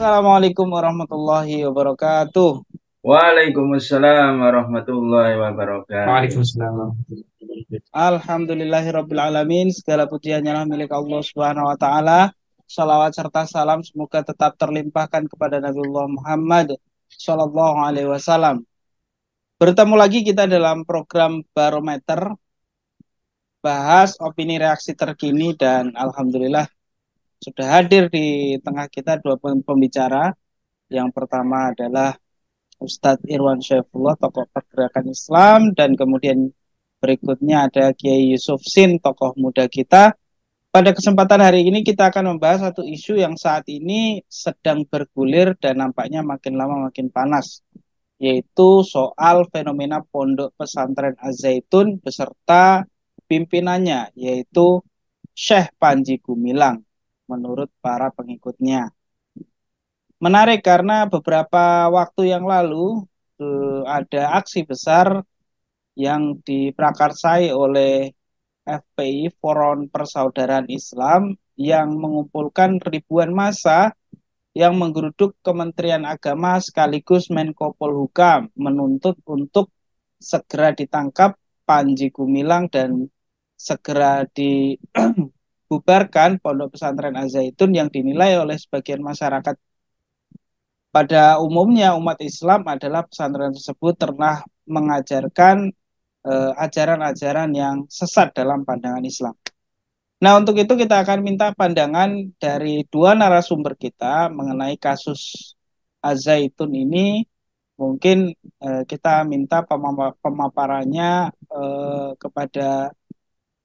Assalamualaikum warahmatullahi wabarakatuh. Waalaikumsalam warahmatullahi wabarakatuh. Waalaikumsalam. Alhamdulillahirabbil alamin. Segala pujian hanyalah milik Allah Subhanahu wa taala. Salawat serta salam semoga tetap terlimpahkan kepada Nabiullah Muhammad sallallahu alaihi wasallam. Bertemu lagi kita dalam program Barometer, bahas opini reaksi terkini, dan alhamdulillah sudah hadir di tengah kita dua pembicara. Yang pertama adalah Ustadz Irwan Syaifullah, tokoh pergerakan Islam, dan kemudian berikutnya ada Kiai Yusuf Sin, tokoh muda kita. Pada kesempatan hari ini kita akan membahas satu isu yang saat ini sedang bergulir dan nampaknya makin lama makin panas, yaitu soal fenomena pondok pesantren Az-Zaitun beserta pimpinannya, yaitu Syekh Panji Gumilang, menurut para pengikutnya. Menarik karena beberapa waktu yang lalu ada aksi besar yang diprakarsai oleh FPI, Front Persaudaraan Islam, yang mengumpulkan ribuan massa yang menggeruduk Kementerian Agama sekaligus Menko Polhukam, menuntut untuk segera ditangkap Panji Gumilang dan segera dibubarkan Pondok Pesantren Az-Zaitun yang dinilai oleh sebagian masyarakat pada umumnya umat Islam adalah pesantren tersebut pernah mengajarkan ajaran-ajaran yang sesat dalam pandangan Islam. Nah, untuk itu kita akan minta pandangan dari dua narasumber kita mengenai kasus Az-Zaitun ini. Mungkin kita minta pemaparannya kepada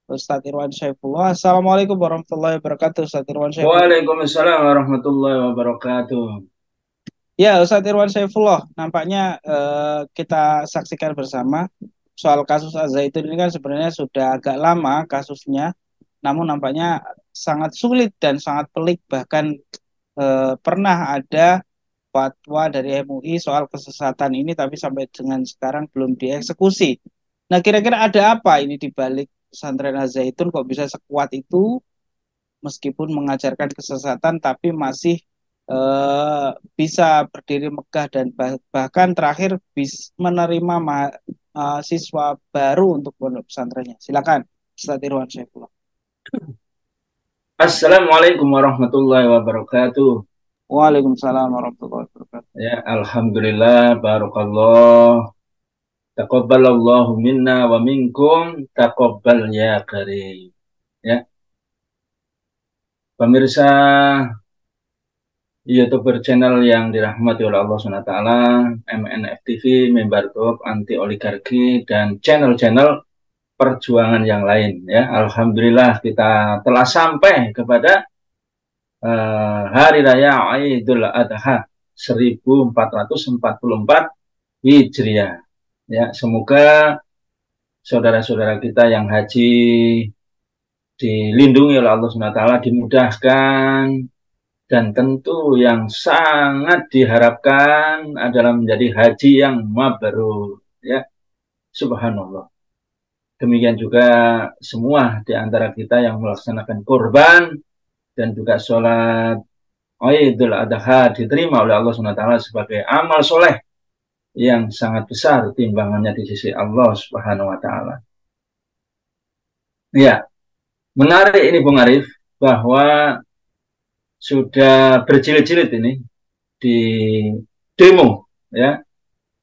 Ustadz Irwan Syaifullah. Assalamualaikum warahmatullahi wabarakatuh, Ustadz Irwan Syaifullah. Waalaikumsalam warahmatullahi wabarakatuh. Ya, Ustadz Irwan Saifullah, nampaknya kita saksikan bersama soal kasus Az-Zaitun ini kan sebenarnya sudah agak lama kasusnya, namun nampaknya sangat sulit dan sangat pelik, bahkan pernah ada fatwa dari MUI soal kesesatan ini, tapi sampai dengan sekarang belum dieksekusi. Nah, kira-kira ada apa ini di balik pesantren Az-Zaitun kok bisa sekuat itu, meskipun mengajarkan kesesatan tapi masih eh, bisa berdiri megah dan bahkan terakhir menerima siswa baru untuk pondok pesantrennya. Silakan, Ustaz Irwan Syaifullah. Assalamualaikum warahmatullahi wabarakatuh. Waalaikumsalam warahmatullahi wabarakatuh. Ya, alhamdulillah, barakallah. Taqabbalallahu minna wa minkum, taqabbal ya karim. Ya, pemirsa YouTuber channel yang dirahmati oleh Allah SWT, MNF TV, Mimbar Top, Anti Oligarki, dan channel-channel perjuangan yang lain. Ya, alhamdulillah kita telah sampai kepada Hari Raya Idul Adha 1444 Hijriah. Ya, semoga saudara-saudara kita yang haji dilindungi oleh Allah SWT, dimudahkan, dan tentu yang sangat diharapkan adalah menjadi haji yang mabrur. Ya, subhanallah. Demikian juga semua di antara kita yang melaksanakan kurban dan juga sholat Idul Adha diterima oleh Allah SWT sebagai amal soleh yang sangat besar timbangannya di sisi Allah Subhanahu wa Ta'ala. Ya, menarik ini Bung Arif, bahwa sudah berjilid-jilid ini di demo ya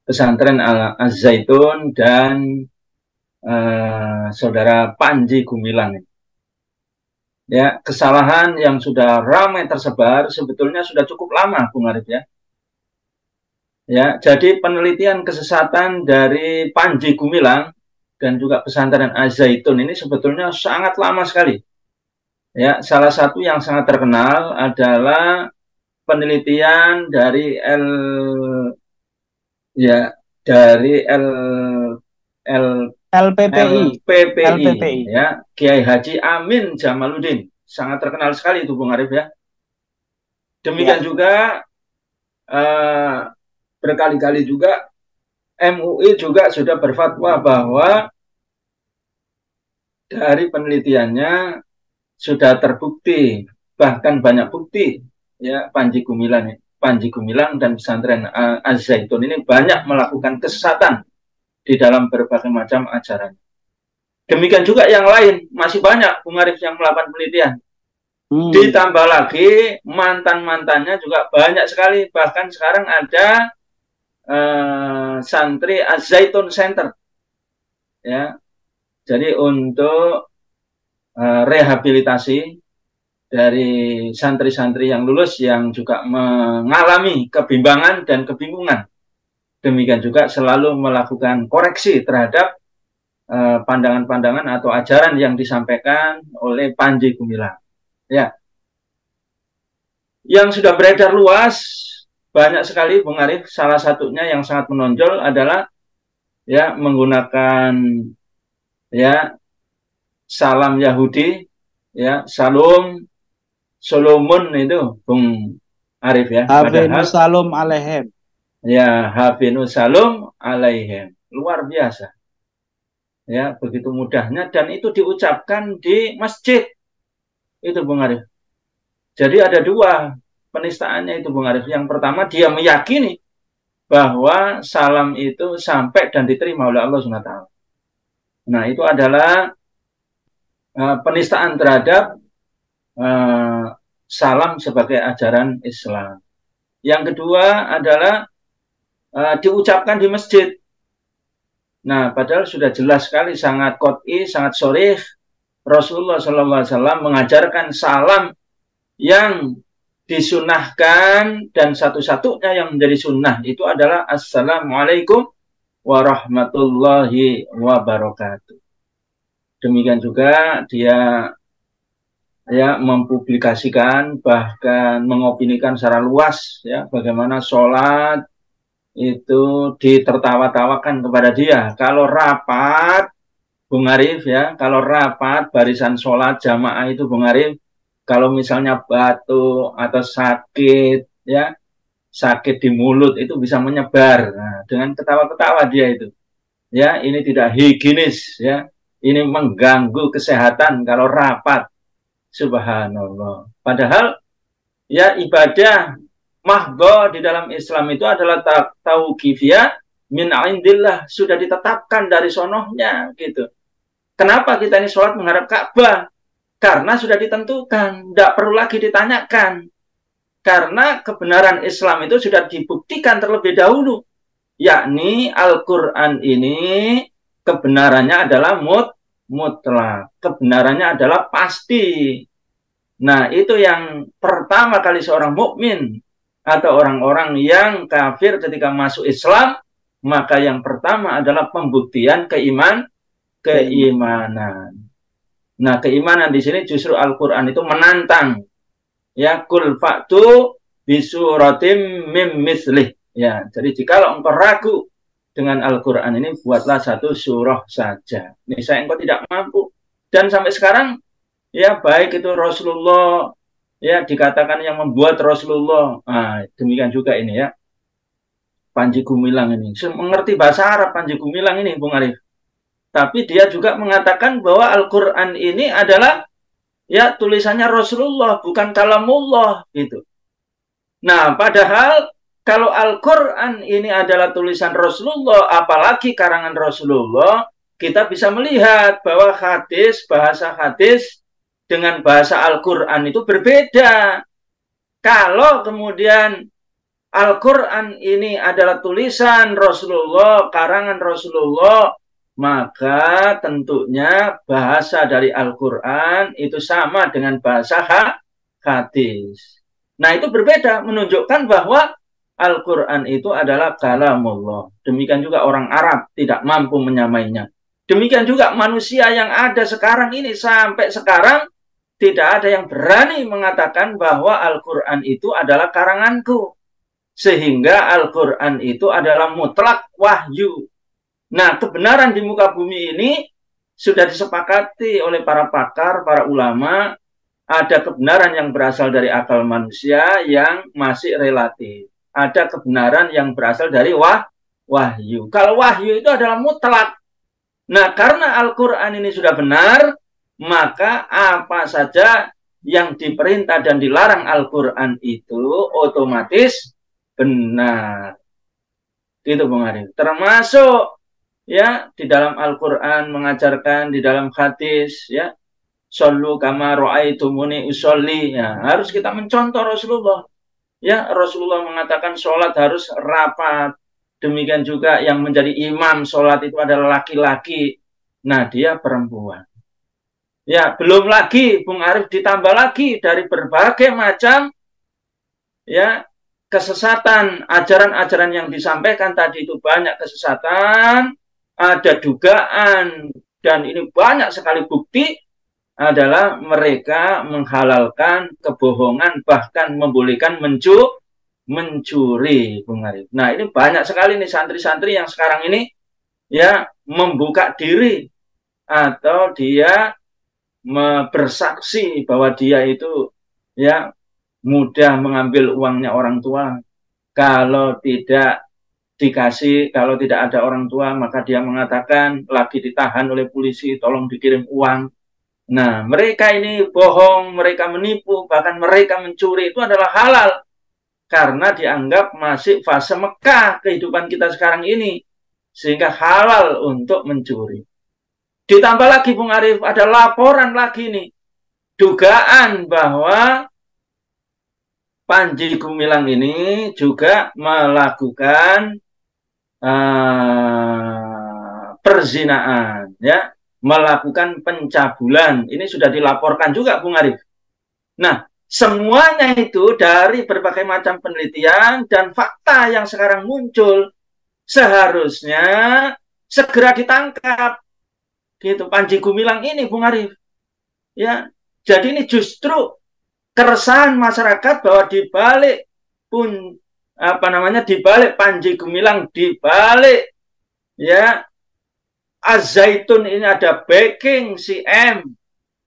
pesantren Az-Zaitun dan saudara Panji Gumilang. Ya, kesalahan yang sudah ramai tersebar sebetulnya sudah cukup lama, Bung Arif ya. Ya, jadi penelitian kesesatan dari Panji Gumilang dan juga pesantren Az-Zaitun ini sebetulnya sangat lama sekali. Ya, salah satu yang sangat terkenal adalah penelitian dari ya dari LPPI, LPPI LPPI. ya, Kiai Haji Amin Jamaluddin. Sangat terkenal sekali itu Bung Arif ya. Ya, Demikian juga eh, berkali-kali juga MUI juga sudah berfatwa bahwa dari penelitiannya sudah terbukti, bahkan banyak bukti ya, Panji Gumilang Panji Gumilang dan pesantren Az-Zaitun ini banyak melakukan kesesatan di dalam berbagai macam ajaran. Demikian juga yang lain, masih banyak Bung Arif yang melakukan penelitian. Ditambah lagi mantan-mantannya juga banyak sekali. Bahkan sekarang ada santri Az-Zaitun Center, ya. Jadi untuk rehabilitasi dari santri-santri yang lulus yang juga mengalami kebimbangan dan kebingungan. Demikian juga selalu melakukan koreksi terhadap pandangan-pandangan atau ajaran yang disampaikan oleh Panji Gumilang. Ya, yang sudah beredar luas banyak sekali Bung Arif. Salah satunya yang sangat menonjol adalah ya menggunakan ya salam Yahudi, ya Salom Solomon itu Bung Arif ya. Hafienus Salam alaihem. Ya, Hafienus Salam alaihem. Luar biasa. Ya, begitu mudahnya dan itu diucapkan di masjid. Itu Bung Arif. Jadi ada dua penistaannya itu Bung Arif. Yang pertama dia meyakini bahwa salam itu sampai dan diterima oleh Allah SWT. Nah itu adalah penistaan terhadap salam sebagai ajaran Islam. Yang kedua adalah diucapkan di masjid. Nah padahal sudah jelas sekali, sangat qot'i, sangat sharih. Rasulullah SAW mengajarkan salam yang disunahkan dan satu-satunya yang menjadi sunnah itu adalah Assalamualaikum warahmatullahi wabarakatuh. Demikian juga dia ya mempublikasikan bahkan mengopinikan secara luas ya bagaimana sholat itu ditertawa-tawakan kepada dia. Kalau rapat Bung Arif ya, kalau rapat barisan sholat jamaah itu Bung Arif, kalau misalnya batuk atau sakit ya, sakit di mulut itu bisa menyebar. Nah, dengan ketawa-ketawa dia itu. Ya, ini tidak higienis ya. Ini mengganggu kesehatan kalau rapat. Subhanallah. Padahal ya ibadah mahdhah di dalam Islam itu adalah tauqifiyah min indillah, sudah ditetapkan dari sonohnya gitu. Kenapa kita ini sholat menghadap Ka'bah? Karena sudah ditentukan, tidak perlu lagi ditanyakan. Karena kebenaran Islam itu sudah dibuktikan terlebih dahulu. Yakni Al-Quran ini kebenarannya adalah mutlak. Kebenarannya adalah pasti. Nah, itu yang pertama kali seorang mukmin atau orang-orang yang kafir ketika masuk Islam, maka yang pertama adalah pembuktian keimanan. Nah, keimanan di sini justru Al-Quran itu menantang. Ya, kul fa'tu bisuratim mim mislih. Ya, jadi jikalau engkau ragu dengan Al-Quran ini, buatlah satu surah saja. Misalnya engkau tidak mampu. Dan sampai sekarang, ya baik itu Rasulullah, ya dikatakan yang membuat Rasulullah. Nah, demikian juga ini ya. Panji Gumilang ini. Mengerti bahasa Arab Panji Gumilang ini, Bung Arif. Tapi dia juga mengatakan bahwa Al-Quran ini adalah ya tulisannya Rasulullah, bukan kalamullah gitu. Nah, padahal kalau Al-Quran ini adalah tulisan Rasulullah, apalagi karangan Rasulullah, kita bisa melihat bahwa hadis, bahasa hadis dengan bahasa Al-Quran itu berbeda. Kalau kemudian Al-Quran ini adalah tulisan Rasulullah, karangan Rasulullah, maka tentunya bahasa dari Al-Quran itu sama dengan bahasa hadis. Nah, itu berbeda, menunjukkan bahwa Al-Quran itu adalah kalamullah. Demikian juga orang Arab tidak mampu menyamainya. Demikian juga manusia yang ada sekarang ini, sampai sekarang tidak ada yang berani mengatakan bahwa Al-Quran itu adalah karanganku. Sehingga Al-Quran itu adalah mutlak wahyu. Nah, kebenaran di muka bumi ini sudah disepakati oleh para pakar, para ulama. Ada kebenaran yang berasal dari akal manusia yang masih relatif. Ada kebenaran yang berasal dari wahyu. Kalau wahyu itu adalah mutlak. Nah, karena Al-Quran ini sudah benar, maka apa saja yang diperintah dan dilarang Al-Quran itu otomatis benar. Gitu Bung Arif. Termasuk ya di dalam Al-Qur'an mengajarkan, di dalam hadis ya, shollu kama ra'aitumuni usolli. Ya, harus kita mencontoh Rasulullah. Ya, Rasulullah mengatakan sholat harus rapat. Demikian juga yang menjadi imam sholat itu adalah laki-laki. Nah, dia perempuan. Ya, belum lagi Bung Arif ditambah lagi dari berbagai macam ya kesesatan, ajaran-ajaran yang disampaikan tadi itu banyak kesesatan, ada dugaan, dan ini banyak sekali bukti adalah mereka menghalalkan kebohongan, bahkan membolehkan mencuri, Bung Arif. Nah, ini banyak sekali nih santri-santri yang sekarang ini ya membuka diri atau dia bersaksi bahwa dia itu ya mudah mengambil uangnya orang tua. Kalau tidak dikasih, kalau tidak ada orang tua, maka dia mengatakan lagi ditahan oleh polisi, tolong dikirim uang. Nah, mereka ini bohong, mereka menipu, bahkan mereka mencuri, itu adalah halal. Karena dianggap masih fase Mekah kehidupan kita sekarang ini. Sehingga halal untuk mencuri. Ditambah lagi Bung Arif, ada laporan lagi nih. Dugaan bahwa Panji Gumilang ini juga melakukan perzinaan, ya, melakukan pencabulan. Ini sudah dilaporkan juga, Bung Arif. Nah, semuanya itu dari berbagai macam penelitian dan fakta yang sekarang muncul, seharusnya segera ditangkap. Gitu, Panji Gumilang ini, Bung Arif. Ya, jadi ini justru keresahan masyarakat bahwa di balik di balik Panji Gumilang, di balik ya Az-Zaitun ini ada backing si M,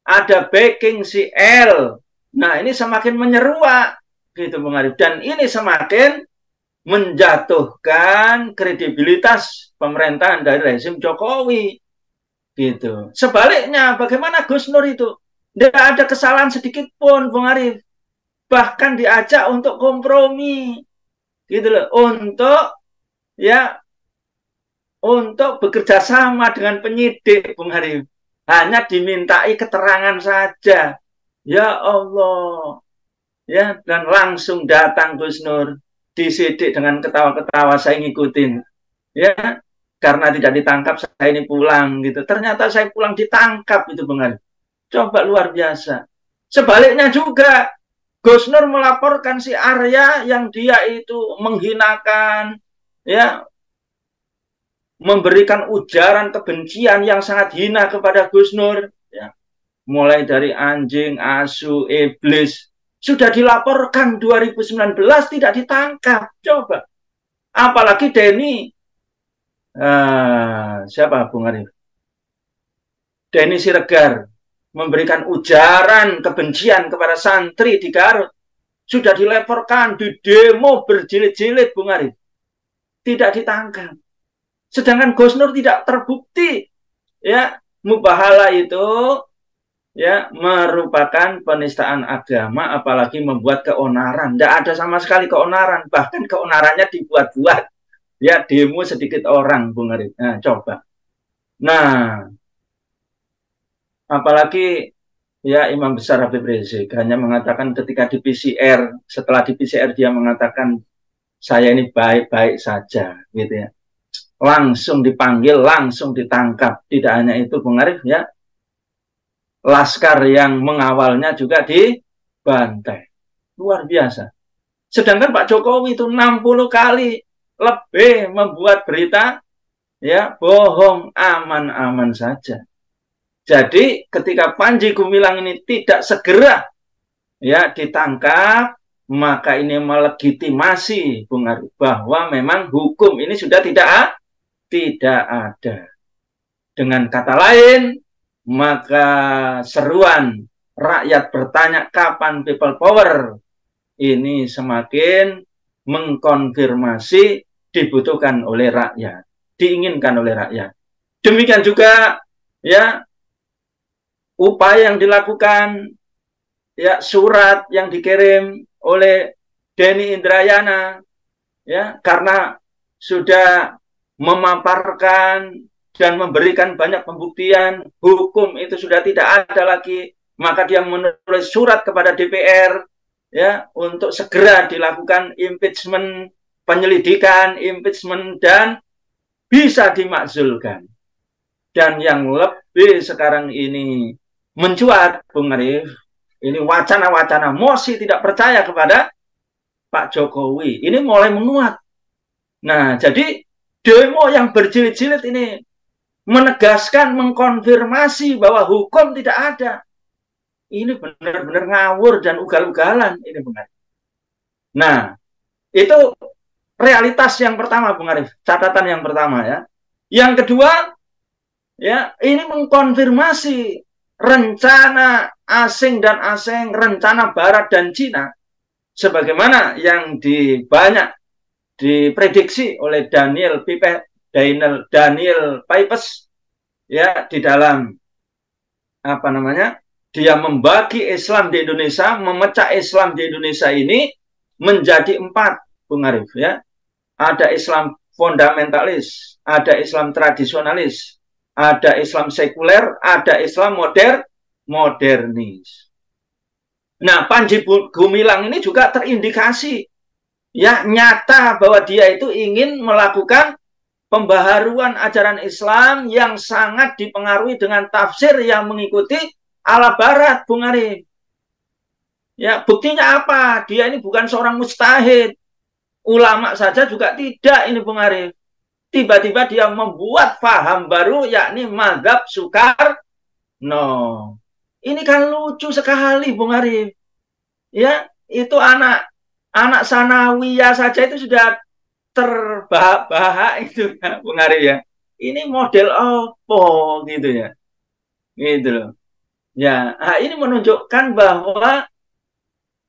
ada backing si L. Nah, ini semakin menyeruak gitu Bung Arif, dan ini semakin menjatuhkan kredibilitas pemerintahan dari rezim Jokowi gitu. Sebaliknya, bagaimana Gus Nur itu? Tidak ada kesalahan sedikit pun, Bung Arif. Bahkan diajak untuk kompromi, gitu loh, untuk bekerja sama dengan penyidik, Bung Arif. Hanya dimintai keterangan saja. Ya Allah, ya, dan langsung datang Gus Nur, disidik dengan ketawa-ketawa, saya ngikutin, ya, karena tidak ditangkap saya ini pulang, gitu. Ternyata saya pulang ditangkap, itu Bung Arif. Coba luar biasa. Sebaliknya juga, Gus Nur melaporkan si Arya yang dia itu menghinakan, ya, memberikan ujaran kebencian yang sangat hina kepada Gus Nur, ya, mulai dari anjing, asu, iblis, sudah dilaporkan 2019 tidak ditangkap. Coba. Apalagi Denny, siapa Bung Arif? Denny Siregar memberikan ujaran kebencian kepada santri di Garut, sudah dilaporkan, di demo berjilid-jilid, Bung Arif. Tidak ditangkap. Sedangkan Gus Nur tidak terbukti, ya, mubahala itu ya merupakan penistaan agama, apalagi membuat keonaran. Tidak ada sama sekali keonaran, bahkan keonarannya dibuat-buat. Ya, demo sedikit orang, Bung Arif. Nah, coba. Nah, apalagi ya Imam Besar Habib Rizik hanya mengatakan ketika di PCR, setelah di PCR dia mengatakan saya ini baik-baik saja, gitu ya. Langsung dipanggil, langsung ditangkap. Tidak hanya itu, Bung Arif, ya, laskar yang mengawalnya juga dibantai. Luar biasa. Sedangkan Pak Jokowi itu 60 kali lebih membuat berita ya bohong, aman-aman saja. Jadi ketika Panji Gumilang ini tidak segera ya ditangkap, maka ini melegitimasi Bung Arif bahwa memang hukum ini sudah tidak ada. Dengan kata lain, maka seruan rakyat bertanya kapan people power ini semakin mengkonfirmasi dibutuhkan oleh rakyat, diinginkan oleh rakyat. Demikian juga ya upaya yang dilakukan, ya, surat yang dikirim oleh Denny Indrayana ya, karena sudah memaparkan dan memberikan banyak pembuktian, hukum itu sudah tidak ada lagi, maka dia menulis surat kepada DPR, ya, untuk segera dilakukan impeachment, penyelidikan, impeachment, dan bisa dimakzulkan. Dan yang lebih sekarang ini mencuat, Bung Arif, ini wacana-wacana mosi tidak percaya kepada Pak Jokowi. Ini mulai menguat. Nah, jadi demo yang berjilid-jilid ini menegaskan, mengkonfirmasi bahwa hukum tidak ada. Ini benar-benar ngawur dan ugal-ugalan ini, Bung Arif. Nah, itu realitas yang pertama, Bung Arif. Catatan yang pertama, ya. Yang kedua, ya, ini mengkonfirmasi rencana asing dan asing, rencana Barat dan Cina, sebagaimana yang banyak diprediksi oleh Daniel Pipes, ya, di dalam apa namanya, dia membagi Islam di Indonesia, memecah Islam di Indonesia ini menjadi 4, Bung Arif, ya. Ada Islam fundamentalis, ada Islam tradisionalis, ada Islam sekuler, ada Islam modernis. Nah, Panji Gumilang ini juga terindikasi, ya, nyata bahwa dia itu ingin melakukan pembaharuan ajaran Islam yang sangat dipengaruhi dengan tafsir yang mengikuti ala Barat, Bung Arif. Ya, buktinya apa? Dia ini bukan seorang mujtahid. Ulama saja juga tidak, ini Bung Arif. Tiba-tiba dia membuat paham baru, yakni mazhab Soekarno. Ini kan lucu sekali, Bung Arif. Ya, itu anak sanawiyah saja itu sudah terbahak itu, ya, Bung Arif, ya. Ini model apa gitu, ya. Gitu loh. Ya, ini menunjukkan bahwa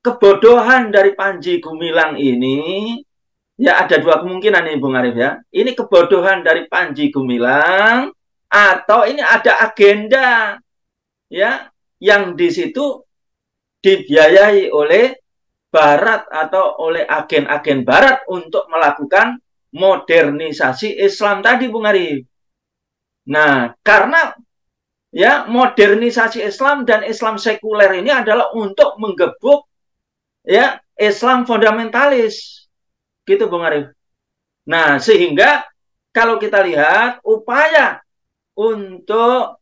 kebodohan dari Panji Gumilang ini, ya, ada 2 kemungkinan nih, Bung Arif, ya. Ini kebodohan dari Panji Gumilang atau ini ada agenda, ya, yang di situ dibiayai oleh Barat atau oleh agen-agen Barat untuk melakukan modernisasi Islam tadi, Bung Arif. Nah, karena, ya, modernisasi Islam dan Islam sekuler ini adalah untuk menggebuk, ya, Islam fundamentalis, gitu, Bung Arif. Nah, sehingga kalau kita lihat upaya untuk,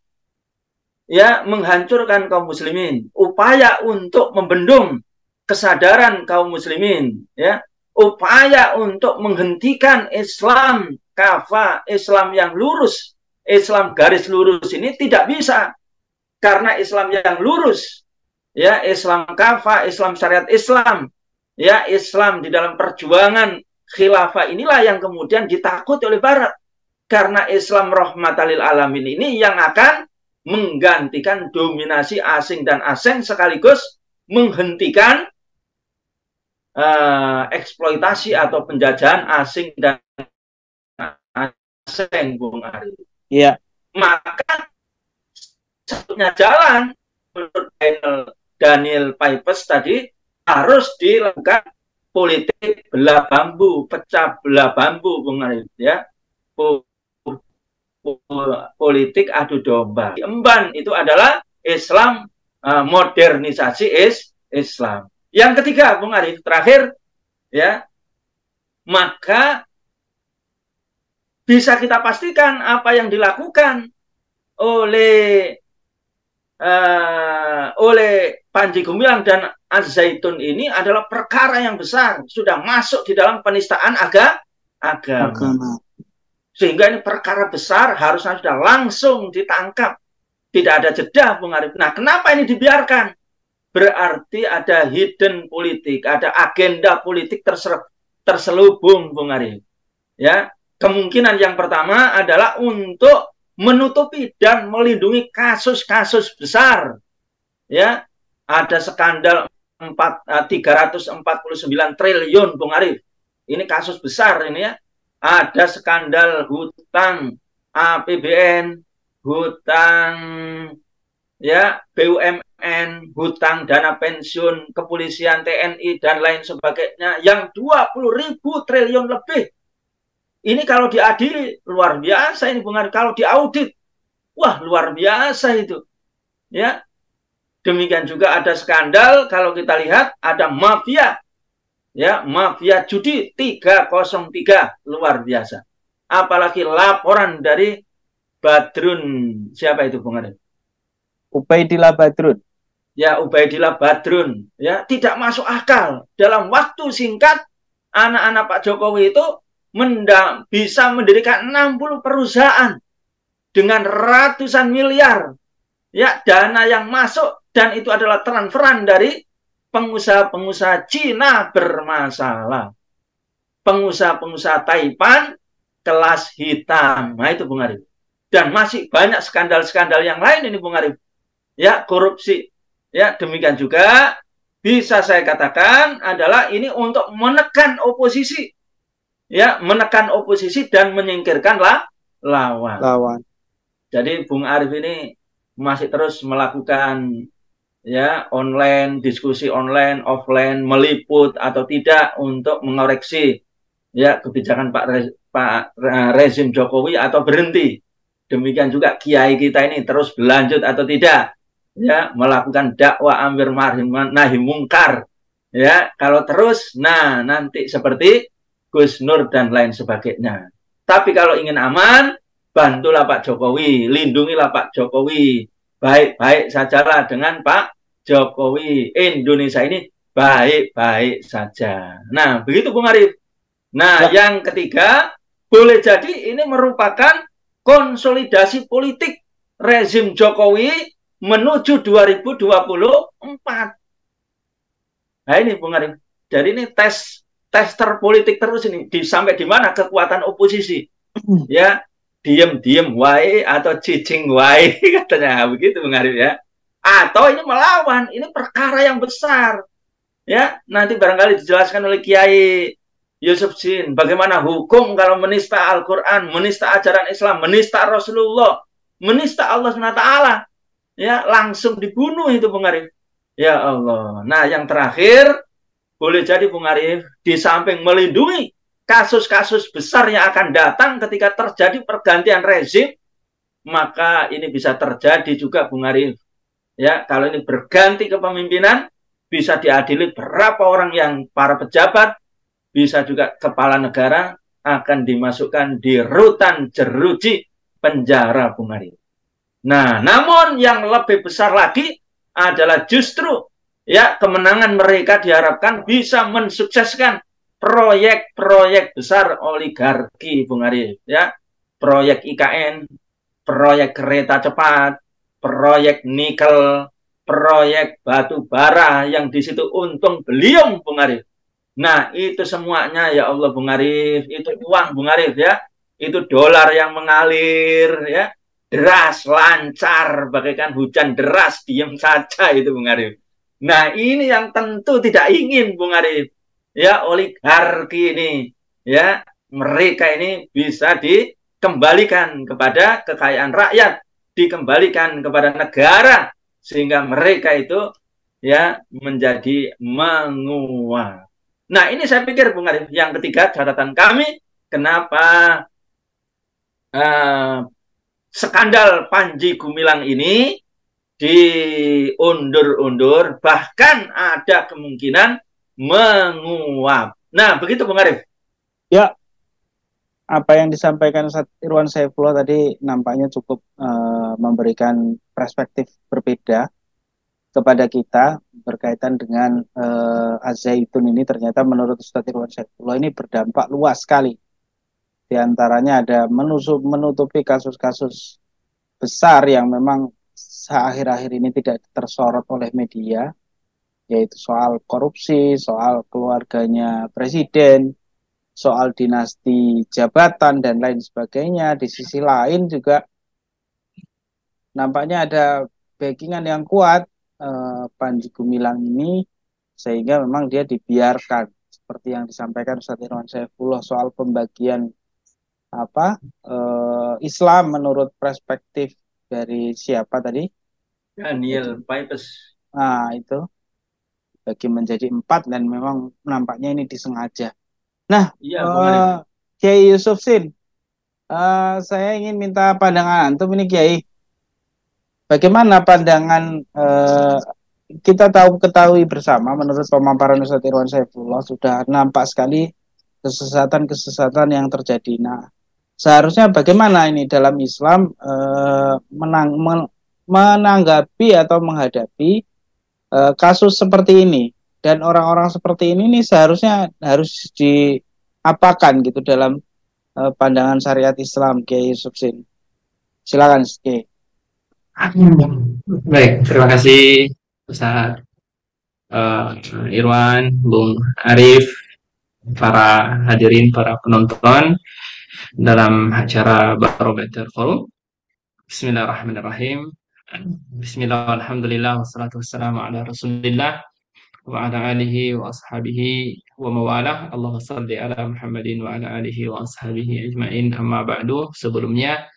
ya, menghancurkan kaum muslimin, upaya untuk membendung kesadaran kaum muslimin, ya, upaya untuk menghentikan Islam kafah, Islam yang lurus, Islam garis lurus ini tidak bisa, karena Islam yang lurus, ya, Islam kafah, Islam syariat Islam, ya, Islam di dalam perjuangan khilafah inilah yang kemudian ditakuti oleh Barat, karena Islam rahmatan lil alamin ini yang akan menggantikan dominasi asing dan asing sekaligus menghentikan eksploitasi atau penjajahan asing dan asing, Bung Ari. Iya. Maka satunya jalan menurut Daniel Pipes tadi harus dilakukan politik belah bambu, pecah belah bambu, Bung Ari, ya. Politik adu domba. Emban itu adalah Islam, modernisasi Islam. Yang ketiga, Bung Arif, terakhir, ya, maka bisa kita pastikan apa yang dilakukan oleh Panji Gumilang dan Az-Zaitun ini adalah perkara yang besar, sudah masuk di dalam penistaan agama. Sehingga ini perkara besar, harusnya sudah langsung ditangkap, tidak ada jeda, Bung Arif. Nah, kenapa ini dibiarkan? Berarti ada hidden politik, ada agenda politik terselubung, Bung Arif. Ya, kemungkinan yang pertama adalah untuk menutupi dan melindungi kasus-kasus besar. Ya, ada skandal 349 triliun, Bung Arif. Ini kasus besar ini, ya. Ada skandal hutang APBN, hutang ya BUMN, hutang, dana pensiun, kepolisian, TNI, dan lain sebagainya yang 20.000 triliun lebih. Ini kalau diadili luar biasa ini Bung Arif. Kalau diaudit, wah luar biasa itu. Ya, demikian juga ada skandal kalau kita lihat ada mafia, ya mafia judi 303 luar biasa. Apalagi laporan dari Badrun, siapa itu Bung Arif? Ubaidillah Badrun. Ya Ubaidillah Badrun, ya tidak masuk akal. Dalam waktu singkat anak-anak Pak Jokowi itu bisa mendirikan 60 perusahaan dengan ratusan miliar ya dana yang masuk, dan itu adalah transferan dari pengusaha-pengusaha Cina bermasalah. Pengusaha-pengusaha Taipan kelas hitam. Nah itu Bung Arif. Dan masih banyak skandal-skandal yang lain ini Bung Arif. Ya, korupsi. Ya, demikian juga bisa saya katakan adalah ini untuk menekan oposisi. Ya, menekan oposisi dan menyingkirkan lawan. Jadi Bung Arif ini masih terus melakukan ya online, diskusi online, offline, meliput atau tidak untuk mengoreksi ya kebijakan Pak rezim Jokowi atau berhenti. Demikian juga kiai kita ini terus berlanjut atau tidak, ya melakukan dakwah amar ma'ruf nahi mungkar. Ya, kalau terus, nah nanti seperti Gus Nur dan lain sebagainya. Tapi kalau ingin aman, bantulah Pak Jokowi, lindungilah Pak Jokowi, baik-baik sajalah dengan Pak Jokowi. Indonesia ini baik-baik saja. Nah, begitu Bung Arif. Nah, yang ketiga, boleh jadi ini merupakan konsolidasi politik rezim Jokowi menuju 2024. Nah, ini Bung Arif. Jadi ini tester politik terus ini. Sampai di mana kekuatan oposisi. Ya, diem-diem wae atau cicing wae katanya. Begitu Bung Arif ya. Atau ini melawan, ini perkara yang besar. Ya, nanti barangkali dijelaskan oleh Kiai Yusuf Sin, bagaimana hukum kalau menista Al-Quran, menista ajaran Islam, menista Rasulullah, menista Allah SWT, ya langsung dibunuh itu Bung Arif. Ya Allah. Nah, yang terakhir, boleh jadi Bung Arif, di samping melindungi kasus-kasus besar yang akan datang ketika terjadi pergantian rezim, maka ini bisa terjadi juga Bung Arif. Ya, kalau ini berganti kepemimpinan, bisa diadili berapa orang yang para pejabat, bisa juga kepala negara akan dimasukkan di rutan jeruji penjara Bung Arif. Nah, namun yang lebih besar lagi adalah justru ya kemenangan mereka diharapkan bisa mensukseskan proyek-proyek besar oligarki Bung Arif ya. Proyek IKN, proyek kereta cepat, proyek nikel, proyek batu bara yang di situ untung beliung Bung Arif. Nah, itu semuanya ya Allah Bung Arif, itu uang Bung Arif ya. Itu dolar yang mengalir ya. Deras, lancar, bagaikan hujan deras, diam saja itu Bung Arif. Nah, ini yang tentu tidak ingin Bung Arif. Ya, oligarki ini ya, mereka ini bisa dikembalikan kepada kekayaan rakyat, dikembalikan kepada negara sehingga mereka itu ya menjadi menguat. Nah, ini saya pikir Bung Arif, yang ketiga catatan kami, kenapa skandal Panji Gumilang ini diundur-undur, bahkan ada kemungkinan menguap. Nah, begitu Bung Arif. Ya, apa yang disampaikan Ustaz Irwan Saifullah tadi nampaknya cukup memberikan perspektif berbeda kepada kita berkaitan dengan Az-Zaitun ini. Ternyata menurut Ustaz Irwan Saifullah ini berdampak luas sekali. Di antaranya ada menutupi kasus-kasus besar yang memang akhir-akhir ini tidak tersorot oleh media, yaitu soal korupsi, soal keluarganya presiden, soal dinasti jabatan, dan lain sebagainya. Di sisi lain juga nampaknya ada backingan yang kuat Panji Gumilang ini, sehingga memang dia dibiarkan seperti yang disampaikan Ustaz Irwan Saifullah soal pembagian Islam menurut perspektif dari siapa tadi? Daniel Jadi, Pipes. nah itu bagi menjadi empat dan memang nampaknya ini disengaja. Nah, Iya, Bung Arif. eh, Kiai Yusuf Sin, saya ingin minta pandangan antum ini Kiai. Bagaimana pandangan kita ketahui bersama menurut pemaparan Ustadz Irwan Saifullah sudah nampak sekali kesesatan-kesesatan yang terjadi. Nah, seharusnya bagaimana ini dalam Islam menanggapi atau menghadapi kasus seperti ini dan orang-orang seperti ini nih seharusnya harus diapakan gitu dalam pandangan syariat Islam, Kiai Yusuf Sin. Silakan, Kiai. Baik, terima kasih Ustaz Irwan, Bung Arif, para hadirin, para penonton dalam acara Barometer Forum. Bismillahirrahmanirrahim. Bismillah, alhamdulillah, wassalatu wassalamu ala rasulillah wa ala alihi wa ashabihi wa mawalah. Allahumma salli ala Muhammadin wa ala alihi wa ashabihi ajma'in, amma ba'du. Sebelumnya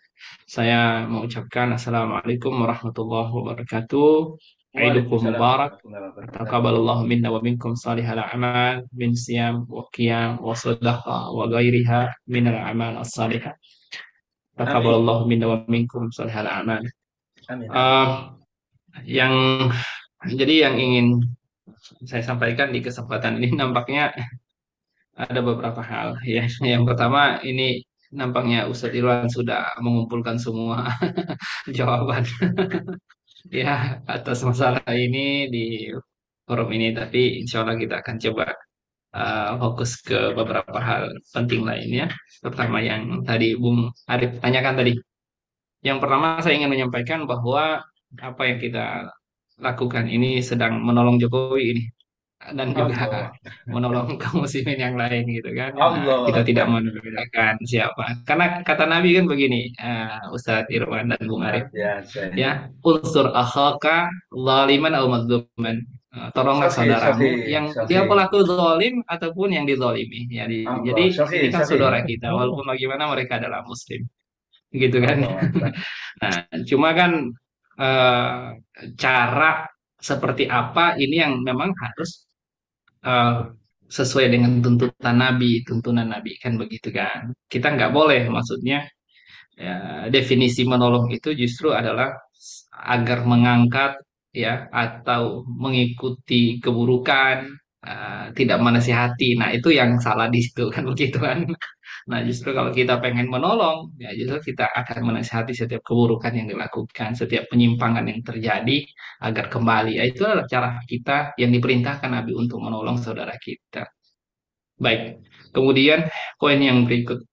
saya mengucapkan Assalamualaikum warahmatullahi wabarakatuh. Aidukum Waalaikumsalam Mubarak. warahmatullahi wabarakatuh. Taqabbalallahu minna wa minkum salihal a'mal min siyam wa qiyam wa sadaqah wa ghairiha minal a'mal as-salihah. Amin. Taqabbalallahu minna wa minkum salihal a'mal. Amin. Uh, yang yang ingin saya sampaikan di kesempatan ini nampaknya ada beberapa hal ya. Yang pertama, ini nampaknya Ustadz Irwan sudah mengumpulkan semua jawaban ya atas masalah ini di forum ini, tapi insya Allah kita akan coba fokus ke beberapa hal penting lainnya. Pertama yang tadi Bung Arif tanyakan tadi. Yang pertama saya ingin menyampaikan bahwa apa yang kita lakukan ini sedang menolong Jokowi ini dan juga Allah. menolong kaum muslimin yang lain gitu kan. Nah, Allah kita tidak Akbar. membedakan siapa. Karena kata Nabi kan begini, Ustadz Irwan dan Bung Luar Arif, biasa ini. ya, unsur akhaka zaliman atau mazluman. Tolonglah Sohi, sohi, saudaramu yang sohi. dia pelaku zalim ataupun yang dizalimi. Ya, Allah, jadi sohi, ini kan sohi. saudara kita, walaupun bagaimana mereka adalah muslim, gitu kan. Allah Akbar. Nah, cuma kan eh, cara seperti apa ini yang memang harus eh, sesuai dengan tuntutan Nabi, tuntunan Nabi kan begitu kan. Kita nggak boleh, maksudnya ya, definisi menolong itu justru adalah agar mengangkat ya atau mengikuti keburukan, tidak menasihati. Nah, itu yang salah di situ kan begitu kan. Nah, justru kalau kita pengen menolong, ya justru kita akan menasihati setiap keburukan yang dilakukan, setiap penyimpangan yang terjadi agar kembali. Ya, itu adalah cara kita yang diperintahkan Nabi untuk menolong saudara kita. Baik, kemudian poin yang berikut.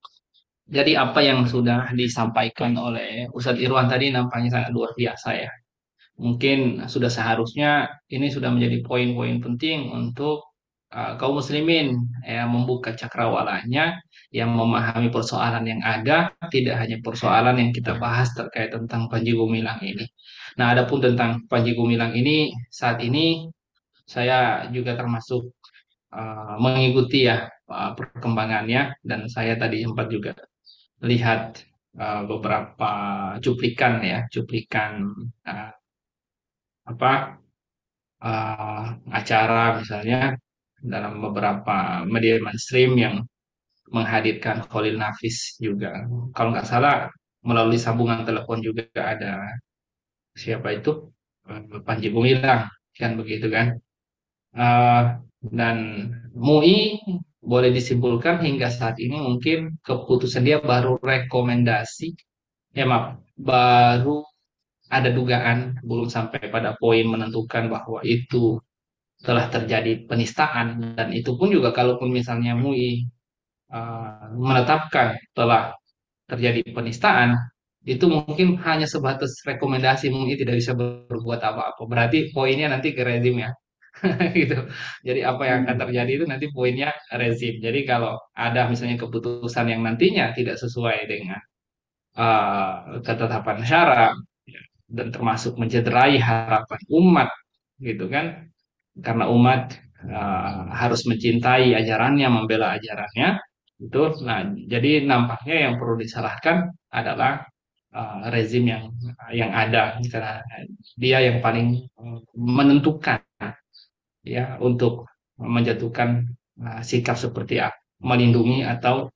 Jadi apa yang sudah disampaikan oleh Ustadz Irwan tadi nampaknya sangat luar biasa ya. Mungkin sudah seharusnya ini sudah menjadi poin-poin penting untuk kaum muslimin yang membuka cakrawalanya, yang memahami persoalan yang ada, tidak hanya persoalan yang kita bahas terkait tentang Panji Gumilang ini. Nah, adapun tentang Panji Gumilang ini, saat ini saya juga termasuk mengikuti ya perkembangannya, dan saya tadi sempat juga lihat beberapa cuplikan ya, cuplikan uh, apa acara misalnya dalam beberapa media mainstream yang menghadirkan Khalil Nafis juga. Kalau nggak salah melalui sambungan telepon juga ada siapa itu, Panji Gumilang kan begitu kan. Eh, dan MUI boleh disimpulkan hingga saat ini mungkin keputusan dia baru rekomendasi, ya maaf, baru ada dugaan, belum sampai pada poin menentukan bahwa itu telah terjadi penistaan. Dan itu pun juga kalaupun misalnya MUI menetapkan telah terjadi penistaan, itu mungkin hanya sebatas rekomendasi, MUI tidak bisa berbuat apa-apa. Berarti poinnya nanti ke rezim ya. Gitu. Jadi apa yang akan terjadi itu nanti poinnya rezim. Jadi kalau ada misalnya keputusan yang nantinya tidak sesuai dengan ketetapan syara dan termasuk mencederai harapan umat, gitu kan? Karena umat harus mencintai ajarannya, membela ajarannya, itu. Nah, jadi nampaknya yang perlu disalahkan adalah rezim yang ada, karena dia yang paling menentukan ya untuk menjatuhkan sikap seperti apa, melindungi atau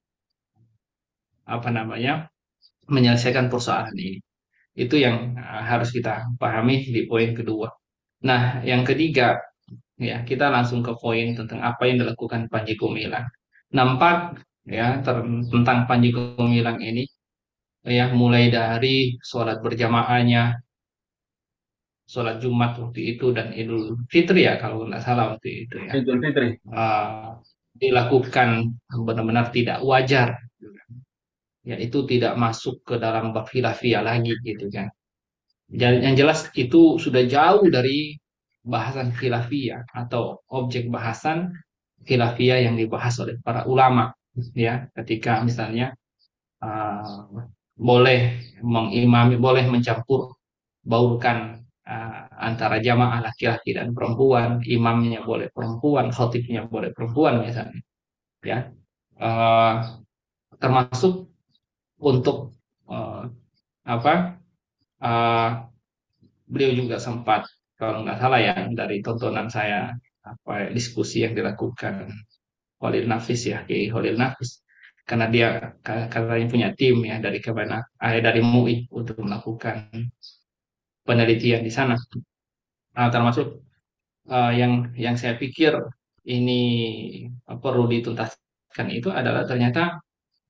apa namanya menyelesaikan persoalan ini. Itu yang harus kita pahami di poin kedua. Nah, yang ketiga, ya kita langsung ke poin tentang apa yang dilakukan Panji Gumilang. Nampak ya tentang Panji Gumilang ini ya mulai dari sholat berjamaahnya, sholat Jumat waktu itu dan Idul Fitri ya kalau nggak salah waktu itu ya. Idul Fitri. Dilakukan benar-benar tidak wajar, ya itu tidak masuk ke dalam bab khilafiyah lagi gitu kan. Yang jelas itu sudah jauh dari bahasan khilafiyah atau objek bahasan khilafiyah yang dibahas oleh para ulama ya ketika misalnya uh, boleh mengimami, boleh mencampur baurkan antara jamaah laki-laki dan perempuan, imamnya boleh perempuan, khatibnya boleh perempuan misalnya ya. Uh, Termasuk untuk apa beliau juga sempat kalau nggak salah ya dari tontonan saya apa diskusi yang dilakukan Holil Nafis ya Kiai Holil Nafis, karena dia katanya punya tim ya dari Kemenak dari MUI untuk melakukan penelitian di sana. Nah, termasuk yang saya pikir ini perlu dituntaskan itu adalah ternyata